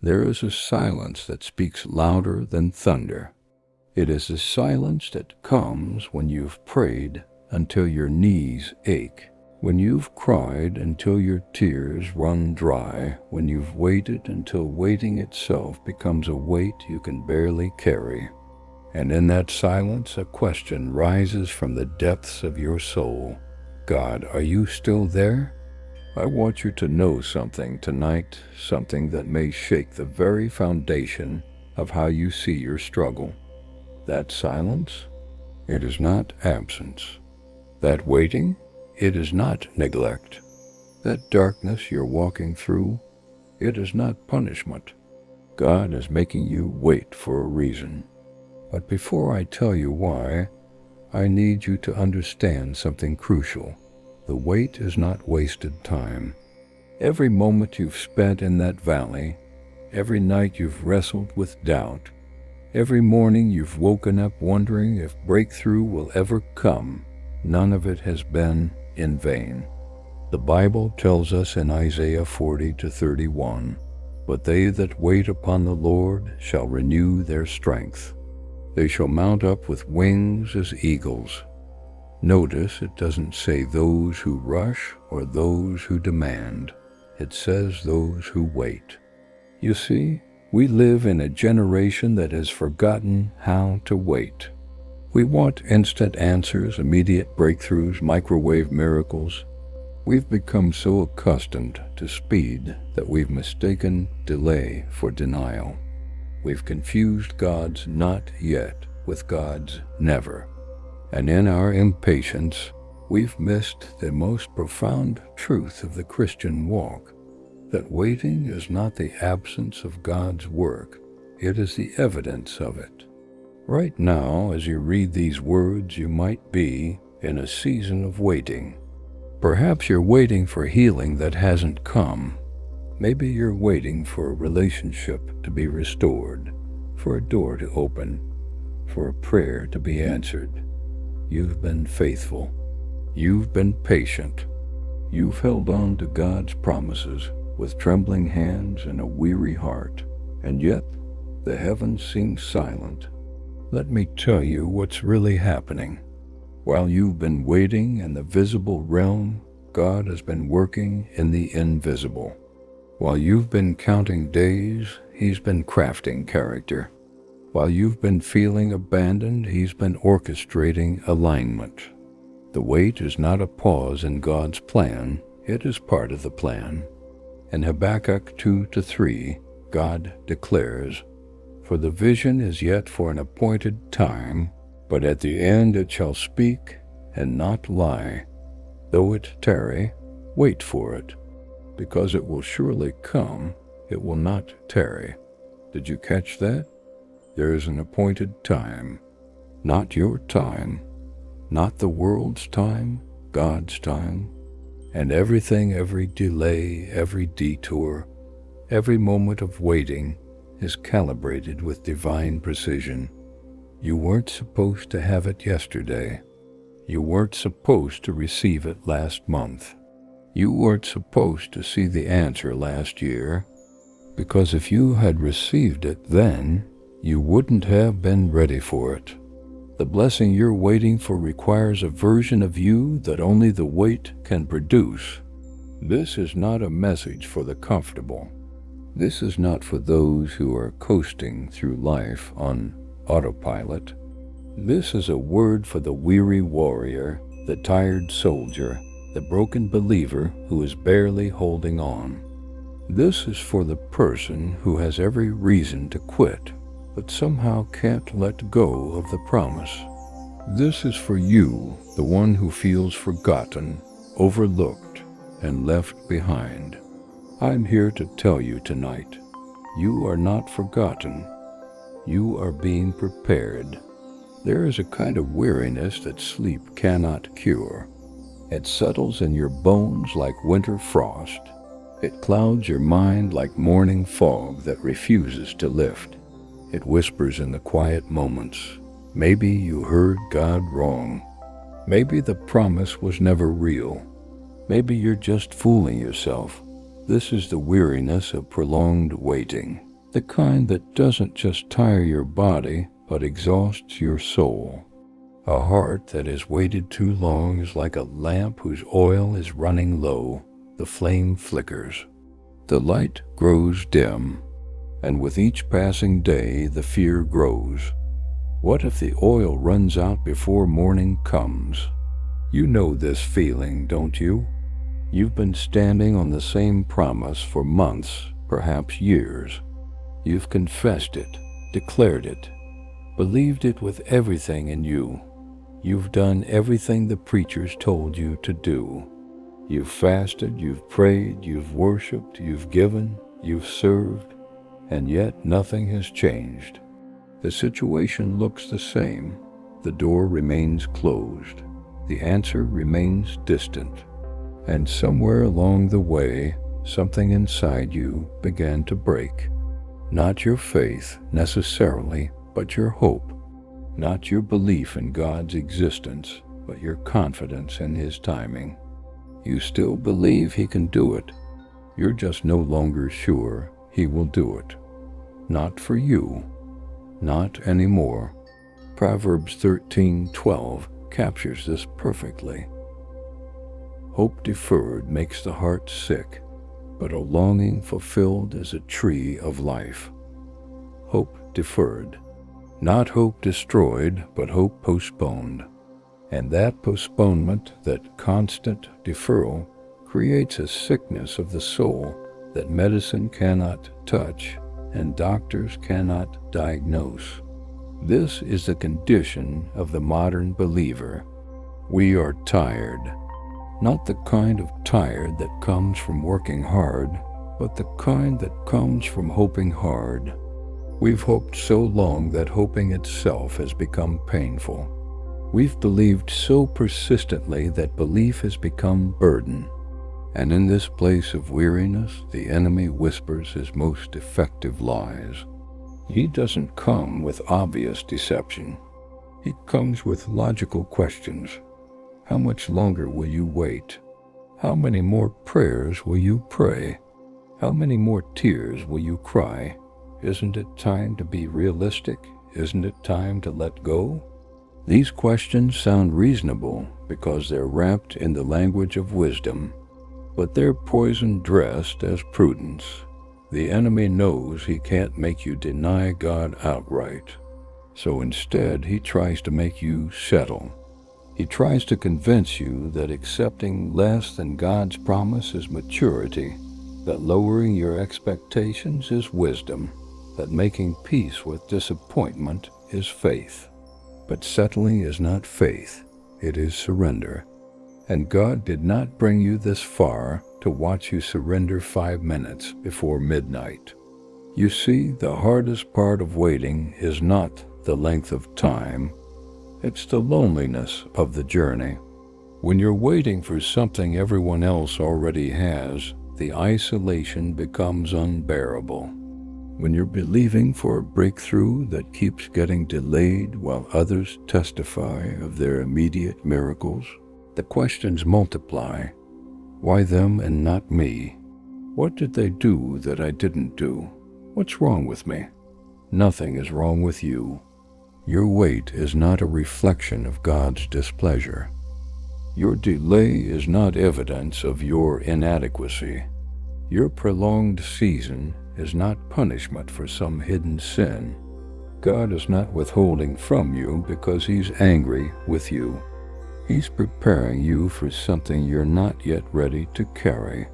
There is a silence that speaks louder than thunder. It is a silence that comes when you've prayed until your knees ache, when you've cried until your tears run dry, when you've waited until waiting itself becomes a weight you can barely carry. And in that silence, a question rises from the depths of your soul. God, are you still there? I want you to know something tonight, something that may shake the very foundation of how you see your struggle. That silence, it is not absence. That waiting, it is not neglect. That darkness you're walking through, it is not punishment. God is making you wait for a reason. But before I tell you why, I need you to understand something crucial. The wait is not wasted time. Every moment you've spent in that valley, every night you've wrestled with doubt, every morning you've woken up wondering if breakthrough will ever come, none of it has been in vain. The Bible tells us in Isaiah 40-31, "But they that wait upon the Lord shall renew their strength. They shall mount up with wings as eagles." Notice it doesn't say those who rush or those who demand. It says those who wait. You see, we live in a generation that has forgotten how to wait. We want instant answers, immediate breakthroughs, microwave miracles. We've become so accustomed to speed that we've mistaken delay for denial. We've confused God's not yet with God's never. And in our impatience, we've missed the most profound truth of the Christian walk, that waiting is not the absence of God's work, it is the evidence of it. Right now, as you read these words, you might be in a season of waiting. Perhaps you're waiting for healing that hasn't come. Maybe you're waiting for a relationship to be restored, for a door to open, for a prayer to be answered. You've been faithful. You've been patient. You've held on to God's promises with trembling hands and a weary heart, and yet the heavens seem silent. Let me tell you what's really happening. While you've been waiting in the visible realm, God has been working in the invisible. While you've been counting days, He's been crafting character. While you've been feeling abandoned, He's been orchestrating alignment. The wait is not a pause in God's plan, it is part of the plan. In Habakkuk 2-3, God declares, "For the vision is yet for an appointed time, but at the end it shall speak and not lie. Though it tarry, wait for it, because it will surely come, it will not tarry." Did you catch that? There is an appointed time, not your time, not the world's time, God's time. And everything, every delay, every detour, every moment of waiting is calibrated with divine precision. You weren't supposed to have it yesterday. You weren't supposed to receive it last month. You weren't supposed to see the answer last year, because if you had received it then, you wouldn't have been ready for it. The blessing you're waiting for requires a version of you that only the wait can produce. This is not a message for the comfortable. This is not for those who are coasting through life on autopilot. This is a word for the weary warrior, the tired soldier, the broken believer who is barely holding on. This is for the person who has every reason to quit, but somehow can't let go of the promise. This is for you, the one who feels forgotten, overlooked, and left behind. I'm here to tell you tonight, you are not forgotten. You are being prepared. There is a kind of weariness that sleep cannot cure. It settles in your bones like winter frost. It clouds your mind like morning fog that refuses to lift. It whispers in the quiet moments. Maybe you heard God wrong. Maybe the promise was never real. Maybe you're just fooling yourself. This is the weariness of prolonged waiting. the kind that doesn't just tire your body, but exhausts your soul. A heart that has waited too long is like a lamp whose oil is running low. The flame flickers. The light grows dim, and with each passing day the fear grows. What if the oil runs out before morning comes? You know this feeling, don't you? You've been standing on the same promise for months, perhaps years. You've confessed it, declared it, believed it with everything in you. You've done everything the preachers told you to do. You've fasted, you've prayed, you've worshiped, you've given, you've served, and yet nothing has changed. The situation looks the same. The door remains closed. The answer remains distant. And somewhere along the way, something inside you began to break. Not your faith necessarily, but your hope. Not your belief in God's existence, but your confidence in His timing. You still believe He can do it. You're just no longer sure He will do it. Not for you. Not anymore. Proverbs 13:12 captures this perfectly. Hope deferred makes the heart sick, but a longing fulfilled is a tree of life. Hope deferred. Not hope destroyed, but hope postponed. And that postponement, that constant deferral, creates a sickness of the soul that medicine cannot touch and doctors cannot diagnose. This is the condition of the modern believer. We are tired. Not the kind of tired that comes from working hard, but the kind that comes from hoping hard. We've hoped so long that hoping itself has become painful. We've believed so persistently that belief has become burden. And in this place of weariness, the enemy whispers his most effective lies. He doesn't come with obvious deception. He comes with logical questions. How much longer will you wait? How many more prayers will you pray? How many more tears will you cry? Isn't it time to be realistic? Isn't it time to let go? These questions sound reasonable because they're wrapped in the language of wisdom, but they're poison dressed as prudence. The enemy knows he can't make you deny God outright, so instead he tries to make you settle. He tries to convince you that accepting less than God's promise is maturity, that lowering your expectations is wisdom, that making peace with disappointment is faith. But settling is not faith, it is surrender. And God did not bring you this far to watch you surrender 5 minutes before midnight. You see, the hardest part of waiting is not the length of time, it's the loneliness of the journey. When you're waiting for something everyone else already has, the isolation becomes unbearable. When you're believing for a breakthrough that keeps getting delayed while others testify of their immediate miracles, the questions multiply. Why them and not me? What did they do that I didn't do? What's wrong with me? Nothing is wrong with you. Your wait is not a reflection of God's displeasure. Your delay is not evidence of your inadequacy. Your prolonged season is not punishment for some hidden sin. God is not withholding from you because He's angry with you. He's preparing you for something you're not yet ready to carry.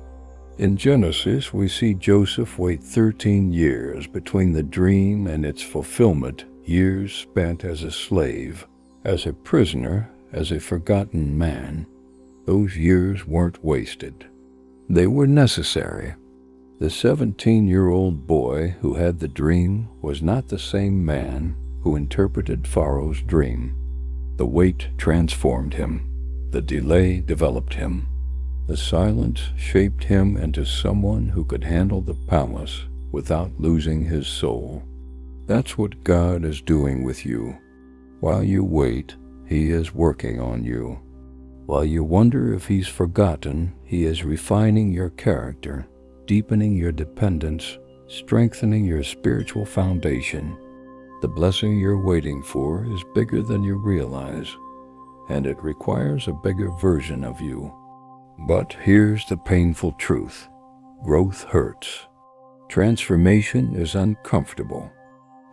In Genesis, we see Joseph wait 13 years between the dream and its fulfillment, years spent as a slave, as a prisoner, as a forgotten man. Those years weren't wasted. They were necessary. The 17-year-old boy who had the dream was not the same man who interpreted Pharaoh's dream. The wait transformed him. The delay developed him. The silence shaped him into someone who could handle the palace without losing his soul. That's what God is doing with you. While you wait, He is working on you. While you wonder if He's forgotten, He is refining your character, deepening your dependence, strengthening your spiritual foundation. The blessing you're waiting for is bigger than you realize, and it requires a bigger version of you. But here's the painful truth. Growth hurts. Transformation is uncomfortable.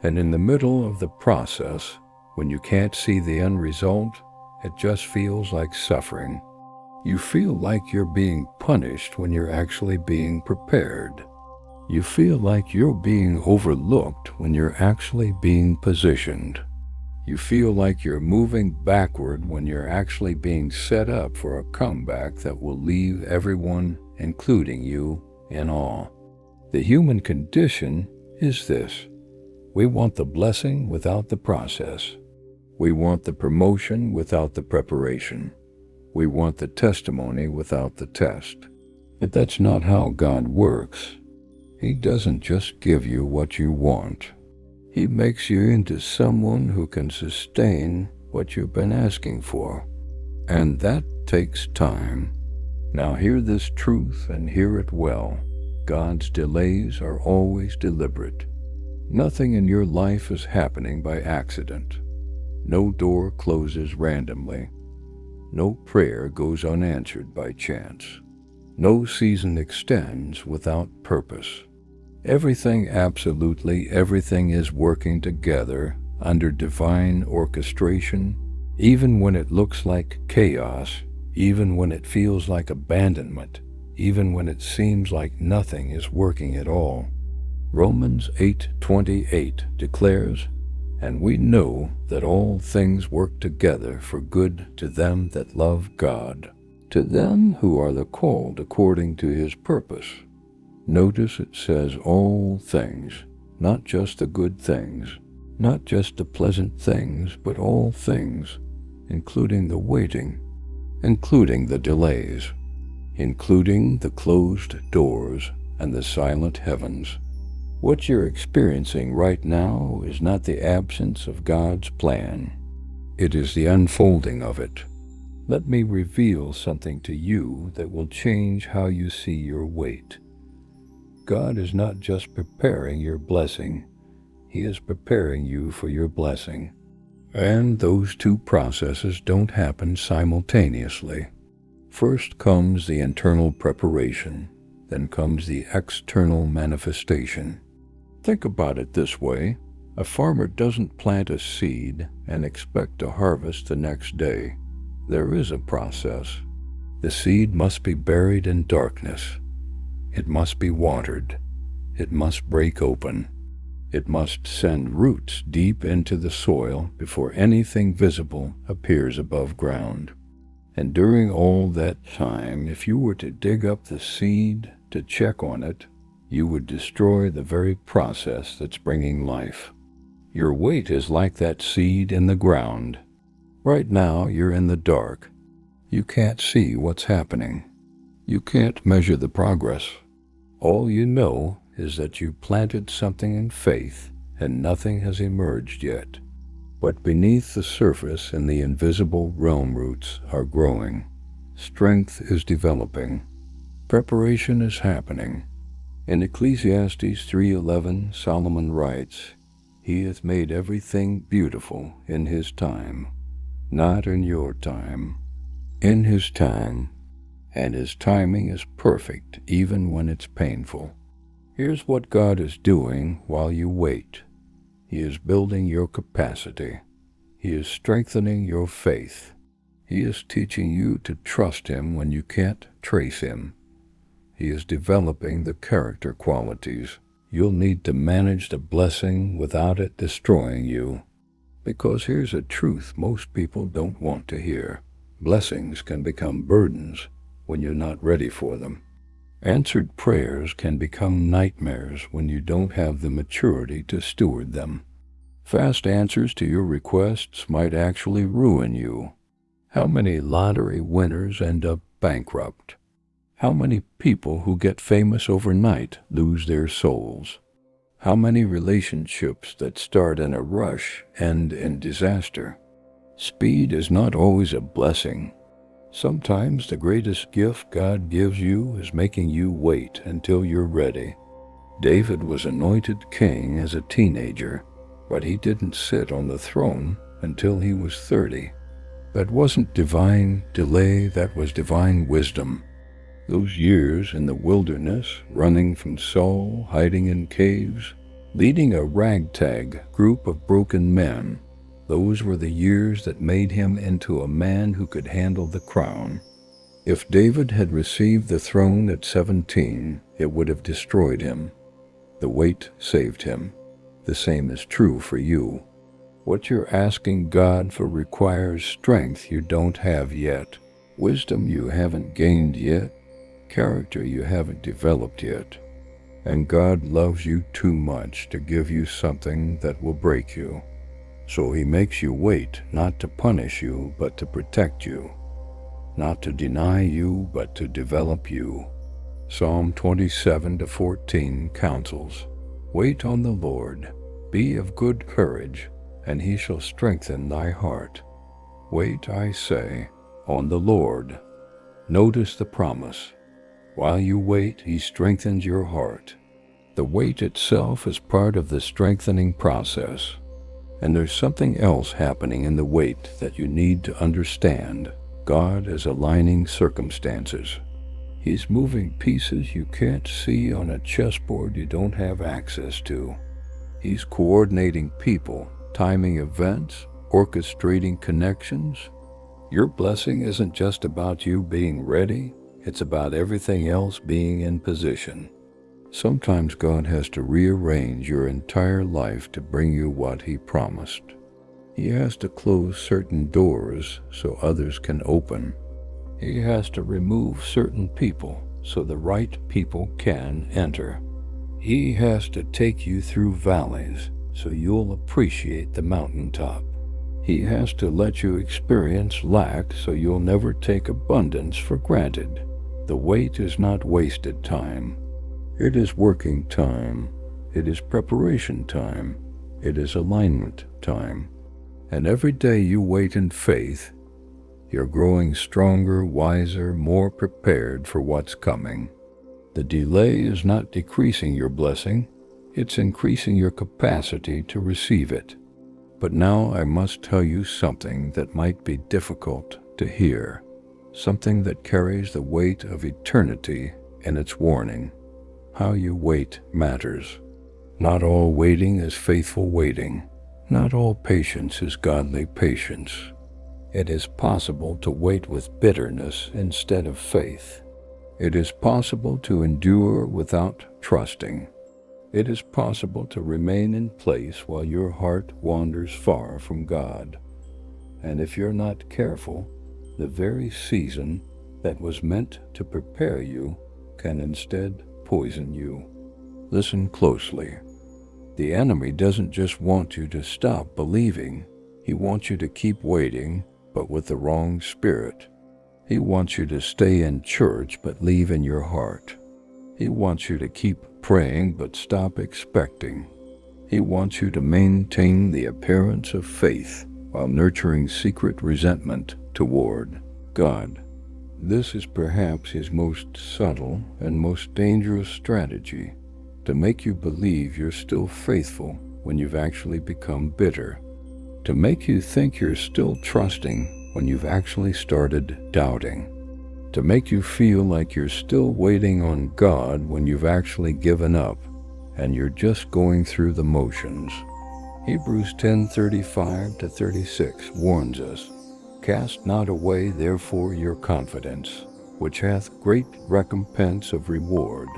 And in the middle of the process, when you can't see the end result, it just feels like suffering. You feel like you're being punished when you're actually being prepared. You feel like you're being overlooked when you're actually being positioned. You feel like you're moving backward when you're actually being set up for a comeback that will leave everyone, including you, in awe. The human condition is this. We want the blessing without the process. We want the promotion without the preparation. We want the testimony without the test. But that's not how God works. He doesn't just give you what you want. He makes you into someone who can sustain what you've been asking for. And that takes time. Now hear this truth and hear it well. God's delays are always deliberate. Nothing in your life is happening by accident. No door closes randomly. No prayer goes unanswered by chance. No season extends without purpose. Everything, absolutely everything, is working together under divine orchestration, even when it looks like chaos, even when it feels like abandonment, even when it seems like nothing is working at all. Romans 8:28 declares, "And we know that all things work together for good to them that love God, to them who are the called according to his purpose." Notice it says all things, not just the good things, not just the pleasant things, but all things, including the waiting, including the delays, including the closed doors and the silent heavens. What you're experiencing right now is not the absence of God's plan. It is the unfolding of it. Let me reveal something to you that will change how you see your wait. God is not just preparing your blessing. He is preparing you for your blessing. And those two processes don't happen simultaneously. First comes the internal preparation, then comes the external manifestation. Think about it this way. A farmer doesn't plant a seed and expect to harvest the next day. There is a process. The seed must be buried in darkness. It must be watered. It must break open. It must send roots deep into the soil before anything visible appears above ground. And during all that time, if you were to dig up the seed to check on it, you would destroy the very process that's bringing life. Your wait is like that seed in the ground. Right now, you're in the dark. You can't see what's happening. You can't measure the progress. All you know is that you planted something in faith and nothing has emerged yet. But beneath the surface and the invisible realm roots are growing. Strength is developing. Preparation is happening. In Ecclesiastes 3:11, Solomon writes, "He hath made everything beautiful in his time," not in your time, in his time, and his timing is perfect even when it's painful. Here's what God is doing while you wait. He is building your capacity. He is strengthening your faith. He is teaching you to trust him when you can't trace him. He is developing the character qualities you'll need to manage the blessing without it destroying you. Because here's a truth most people don't want to hear. Blessings can become burdens when you're not ready for them. Answered prayers can become nightmares when you don't have the maturity to steward them. Fast answers to your requests might actually ruin you. How many lottery winners end up bankrupt? How many people who get famous overnight lose their souls? How many relationships that start in a rush end in disaster? Speed is not always a blessing. Sometimes the greatest gift God gives you is making you wait until you're ready. David was anointed king as a teenager, but he didn't sit on the throne until he was 30. That wasn't divine delay, that was divine wisdom. Those years in the wilderness, running from Saul, hiding in caves, leading a ragtag group of broken men, those were the years that made him into a man who could handle the crown. If David had received the throne at 17, it would have destroyed him. The weight saved him. The same is true for you. What you're asking God for requires strength you don't have yet, wisdom you haven't gained yet, character you haven't developed yet. And God loves you too much to give you something that will break you. So he makes you wait, not to punish you, but to protect you. Not to deny you, but to develop you. Psalm 27-14 counsels, "Wait on the Lord, be of good courage, and he shall strengthen thy heart." Wait, I say, on the Lord. Notice the promise. While you wait, he strengthens your heart. The wait itself is part of the strengthening process. And there's something else happening in the wait that you need to understand. God is aligning circumstances. He's moving pieces you can't see on a chessboard you don't have access to. He's coordinating people, timing events, orchestrating connections. Your blessing isn't just about you being ready, it's about everything else being in position. Sometimes God has to rearrange your entire life to bring you what he promised. He has to close certain doors so others can open. He has to remove certain people so the right people can enter. He has to take you through valleys so you'll appreciate the mountaintop. He has to let you experience lack so you'll never take abundance for granted. The wait is not wasted time. It is working time. It is preparation time. It is alignment time. And every day you wait in faith, you're growing stronger, wiser, more prepared for what's coming. The delay is not decreasing your blessing, it's increasing your capacity to receive it. But now I must tell you something that might be difficult to hear, something that carries the weight of eternity in its warning. How you wait matters. Not all waiting is faithful waiting. Not all patience is godly patience. It is possible to wait with bitterness instead of faith. It is possible to endure without trusting. It is possible to remain in place while your heart wanders far from God. And if you're not careful, the very season that was meant to prepare you can instead poison you. Listen closely. The enemy doesn't just want you to stop believing. He wants you to keep waiting, but with the wrong spirit. He wants you to stay in church but leave in your heart. He wants you to keep praying but stop expecting. He wants you to maintain the appearance of faith while nurturing secret resentment toward God. This is perhaps his most subtle and most dangerous strategy, to make you believe you're still faithful when you've actually become bitter, to make you think you're still trusting when you've actually started doubting, to make you feel like you're still waiting on God when you've actually given up and you're just going through the motions. Hebrews 10:35-36 warns us, "Cast not away therefore your confidence, which hath great recompense of reward.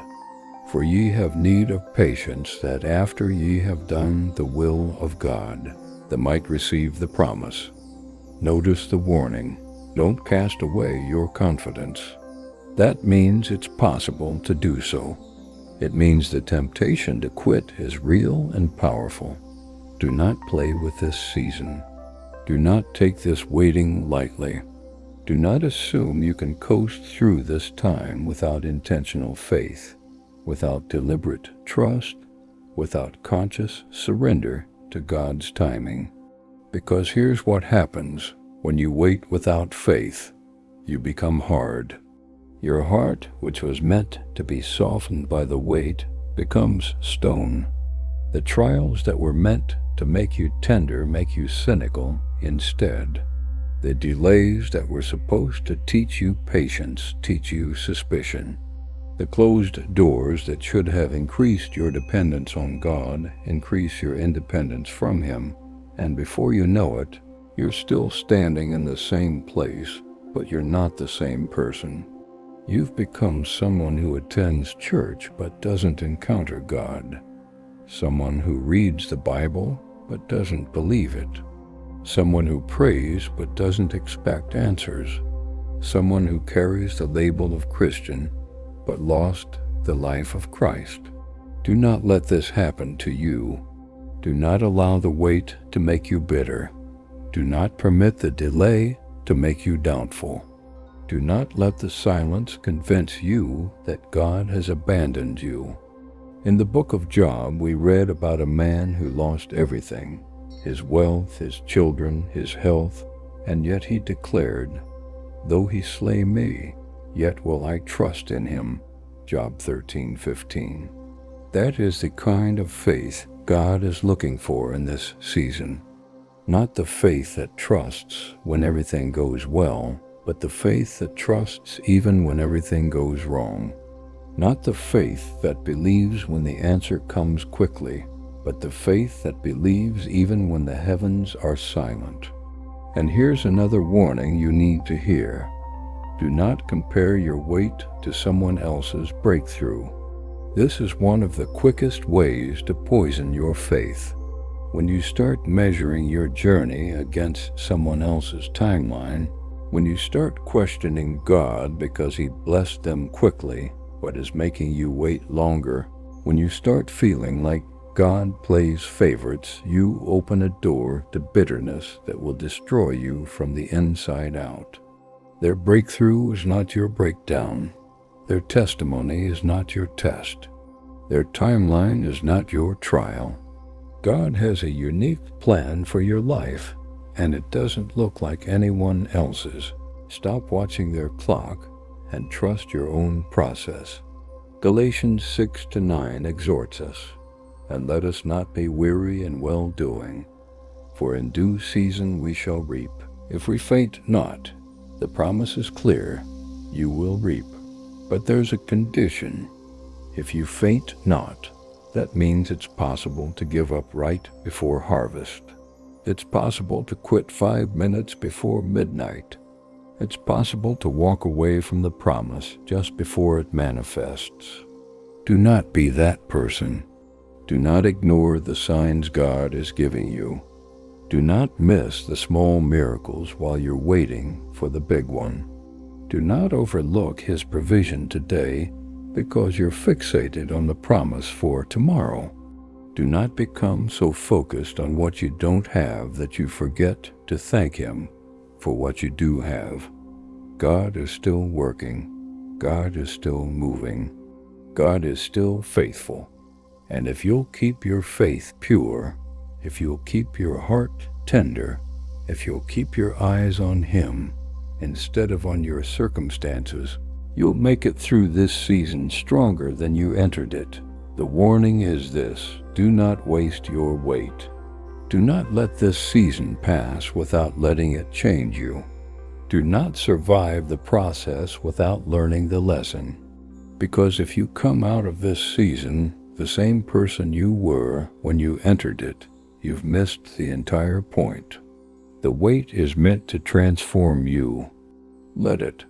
For ye have need of patience, that after ye have done the will of God, that might receive the promise." Notice the warning. Don't cast away your confidence. That means it's possible to do so. It means the temptation to quit is real and powerful. Do not play with this season. Do not take this waiting lightly. Do not assume you can coast through this time without intentional faith, without deliberate trust, without conscious surrender to God's timing. Because here's what happens when you wait without faith. You become hard. Your heart, which was meant to be softened by the wait, becomes stone. The trials that were meant to make you tender make you cynical instead. The delays that were supposed to teach you patience teach you suspicion. The closed doors that should have increased your dependence on God increase your independence from Him, and before you know it, you're still standing in the same place, but you're not the same person. You've become someone who attends church but doesn't encounter God. Someone who reads the Bible but doesn't believe it. Someone who prays but doesn't expect answers. Someone who carries the label of Christian but lost the life of Christ. Do not let this happen to you. Do not allow the wait to make you bitter. Do not permit the delay to make you doubtful. Do not let the silence convince you that God has abandoned you. In the book of Job, we read about a man who lost everything, his wealth, his children, his health, and yet he declared, "Though he slay me, yet will I trust in him." Job 13:15. That is the kind of faith God is looking for in this season. Not the faith that trusts when everything goes well, but the faith that trusts even when everything goes wrong. Not the faith that believes when the answer comes quickly, but the faith that believes even when the heavens are silent. And here's another warning you need to hear. Do not compare your wait to someone else's breakthrough. This is one of the quickest ways to poison your faith. When you start measuring your journey against someone else's timeline, when you start questioning God because He blessed them quickly, but is making you wait longer, when you start feeling like God plays favorites, you open a door to bitterness that will destroy you from the inside out. Their breakthrough is not your breakdown. Their testimony is not your test. Their timeline is not your trial. God has a unique plan for your life, and it doesn't look like anyone else's. Stop watching their clock and trust your own process. Galatians 6-9 exhorts us, "And let us not be weary in well-doing, for in due season we shall reap. If we faint not," the promise is clear, you will reap. But there's a condition. If you faint not, that means it's possible to give up right before harvest. It's possible to quit 5 minutes before midnight. It's possible to walk away from the promise just before it manifests. Do not be that person. Do not ignore the signs God is giving you. Do not miss the small miracles while you're waiting for the big one. Do not overlook His provision today because you're fixated on the promise for tomorrow. Do not become so focused on what you don't have that you forget to thank Him for what you do have. God is still working. God is still moving. God is still faithful. And if you'll keep your faith pure, if you'll keep your heart tender, if you'll keep your eyes on Him instead of on your circumstances, you'll make it through this season stronger than you entered it. The warning is this: do not waste your wait. Do not let this season pass without letting it change you. Do not survive the process without learning the lesson. Because if you come out of this season the same person you were when you entered it, you've missed the entire point. The wait is meant to transform you. Let it.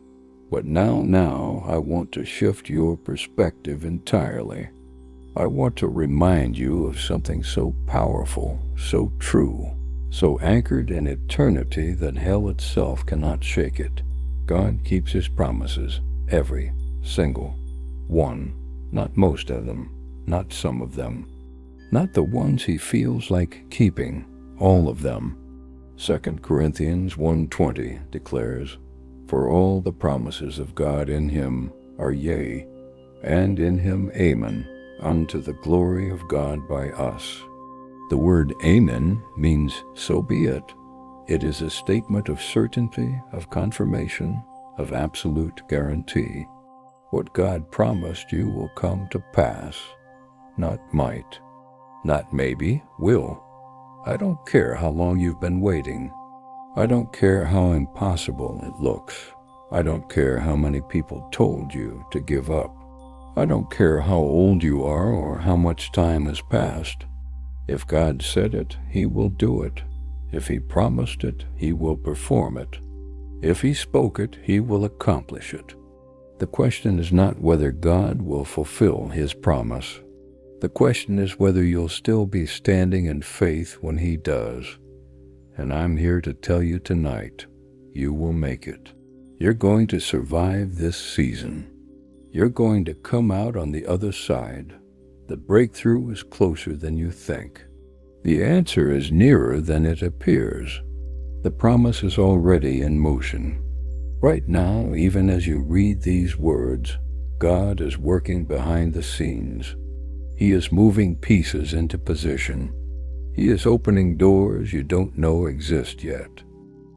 But now I want to shift your perspective entirely. I want to remind you of something so powerful, so true, so anchored in eternity that hell itself cannot shake it. God keeps His promises, every single one, not most of them, not some of them, not the ones He feels like keeping, all of them. 2 Corinthians 1:20 declares, "For all the promises of God in Him are yea, and in Him amen, unto the glory of God by us." The word amen means so be it. It is a statement of certainty, of confirmation, of absolute guarantee. What God promised you will come to pass. not might, not maybe, will. I don't care how long you've been waiting. I don't care how impossible it looks. I don't care how many people told you to give up. I don't care how old you are or how much time has passed. If God said it, He will do it. If He promised it, He will perform it. If He spoke it, He will accomplish it. The question is not whether God will fulfill His promise. The question is whether you'll still be standing in faith when He does. And I'm here to tell you tonight, you will make it. You're going to survive this season. You're going to come out on the other side. The breakthrough is closer than you think. The answer is nearer than it appears. The promise is already in motion. Right now, even as you read these words, God is working behind the scenes. He is moving pieces into position. He is opening doors you don't know exist yet.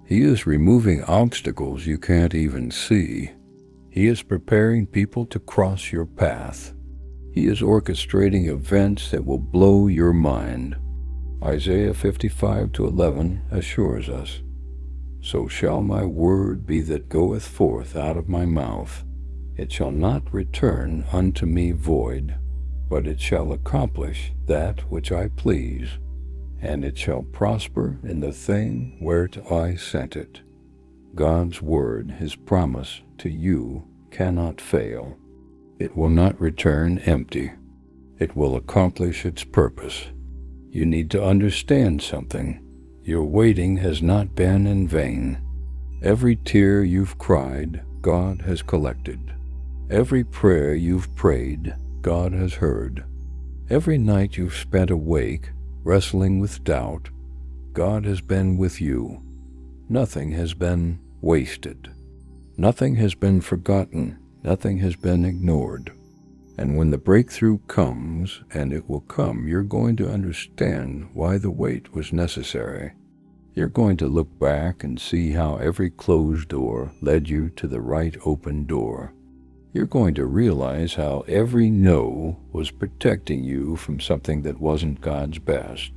He is removing obstacles you can't even see. He is preparing people to cross your path. He is orchestrating events that will blow your mind. Isaiah 55:11 assures us, "So shall my word be that goeth forth out of my mouth. It shall not return unto me void, but it shall accomplish that which I please, and it shall prosper in the thing whereto I sent it." God's word, His promise to you, cannot fail. It will not return empty. It will accomplish its purpose. You need to understand something. Your waiting has not been in vain. Every tear you've cried, God has collected. Every prayer you've prayed, God has heard. Every night you've spent awake, wrestling with doubt, God has been with you. Nothing has been wasted. Nothing has been forgotten. Nothing has been ignored. And when the breakthrough comes, and it will come, you're going to understand why the wait was necessary. You're going to look back and see how every closed door led you to the right open door. You're going to realize how every no was protecting you from something that wasn't God's best.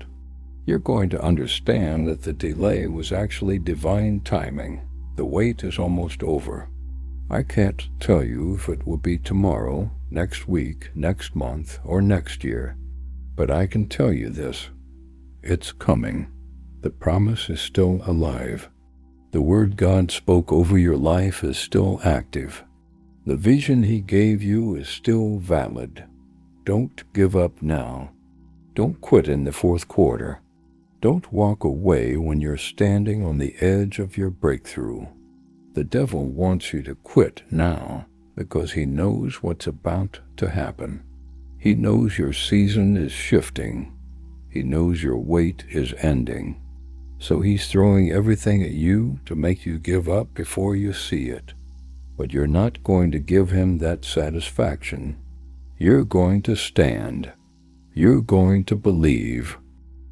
You're going to understand that the delay was actually divine timing. The wait is almost over. I can't tell you if it will be tomorrow, next week, next month, or next year, but I can tell you this. It's coming. The promise is still alive. The word God spoke over your life is still active. The vision He gave you is still valid. Don't give up now. Don't quit in the fourth quarter. Don't walk away when you're standing on the edge of your breakthrough. The devil wants you to quit now because he knows what's about to happen. He knows your season is shifting. He knows your wait is ending. So he's throwing everything at you to make you give up before you see it. But you're not going to give him that satisfaction. You're going to stand. You're going to believe.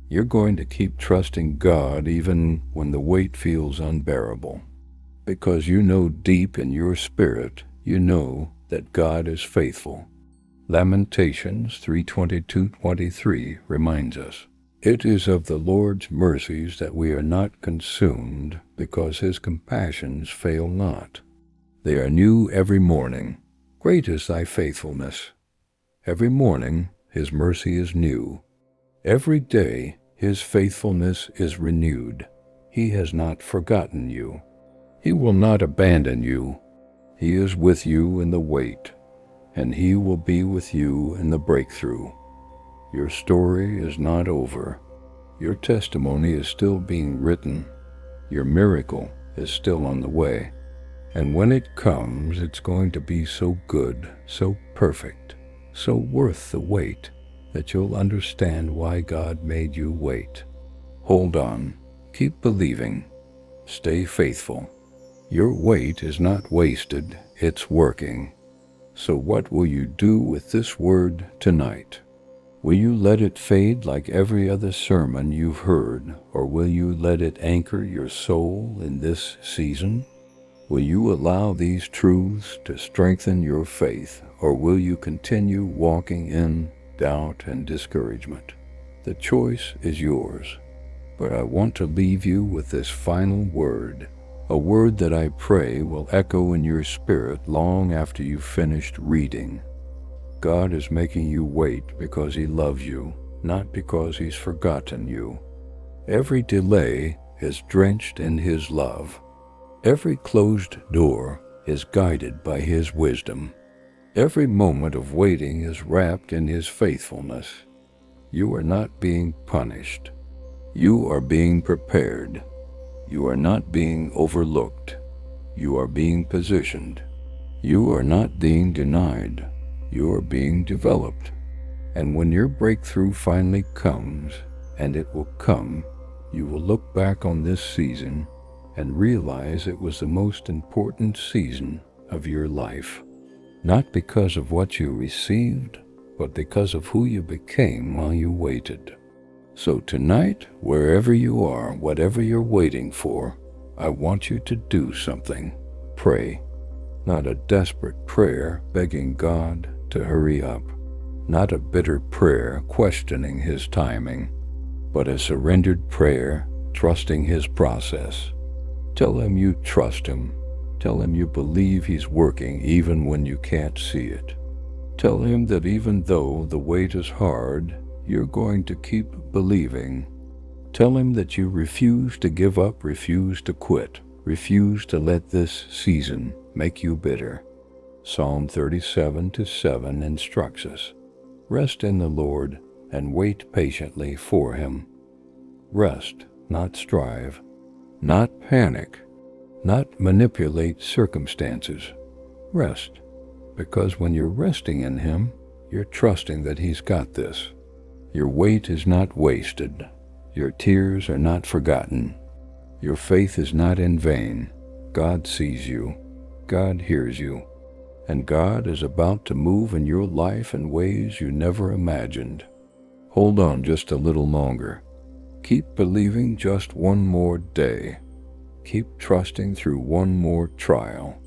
You're going to keep trusting God even when the weight feels unbearable. Because you know deep in your spirit, you know that God is faithful. Lamentations 3:22-23 reminds us, "It is of the Lord's mercies that we are not consumed, because His compassions fail not. They are new every morning. Great is thy faithfulness." Every morning His mercy is new. Every day His faithfulness is renewed. He has not forgotten you. He will not abandon you. He is with you in the wait, and He will be with you in the breakthrough. Your story is not over. Your testimony is still being written. Your miracle is still on the way. And when it comes, it's going to be so good, so perfect, so worth the wait, that you'll understand why God made you wait. Hold on. Keep believing. Stay faithful. Your wait is not wasted, it's working. So what will you do with this word tonight? Will you let it fade like every other sermon you've heard, or will you let it anchor your soul in this season? Will you allow these truths to strengthen your faith, or will you continue walking in doubt, and discouragement. The choice is yours. But I want to leave you with this final word, a word that I pray will echo in your spirit long after you've finished reading. God is making you wait because He loves you, not because He's forgotten you. Every delay is drenched in His love. Every closed door is guided by His wisdom. Every moment of waiting is wrapped in His faithfulness. You are not being punished. You are being prepared. You are not being overlooked. You are being positioned. You are not being denied. You are being developed. And when your breakthrough finally comes, and it will come, you will look back on this season and realize it was the most important season of your life. Not because of what you received, but because of who you became while you waited. So tonight, wherever you are, whatever you're waiting for, I want you to do something. Pray. Not a desperate prayer begging God to hurry up. Not a bitter prayer questioning His timing, but a surrendered prayer trusting His process. Tell Him you trust Him. Tell Him you believe He's working even when you can't see it. Tell Him that even though the wait is hard, you're going to keep believing. Tell Him that you refuse to give up, refuse to quit, refuse to let this season make you bitter. Psalm 37:7 instructs us, rest in the Lord and wait patiently for Him. Rest, not strive, not panic, not manipulate circumstances. Rest, because when you're resting in Him, you're trusting that He's got this. Your wait is not wasted. Your tears are not forgotten. Your faith is not in vain. God sees you. God hears you. And God is about to move in your life in ways you never imagined. Hold on just a little longer. Keep believing just one more day. Keep trusting through one more trial.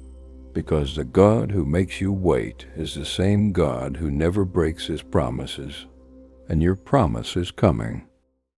Because the God who makes you wait is the same God who never breaks His promises. And your promise is coming.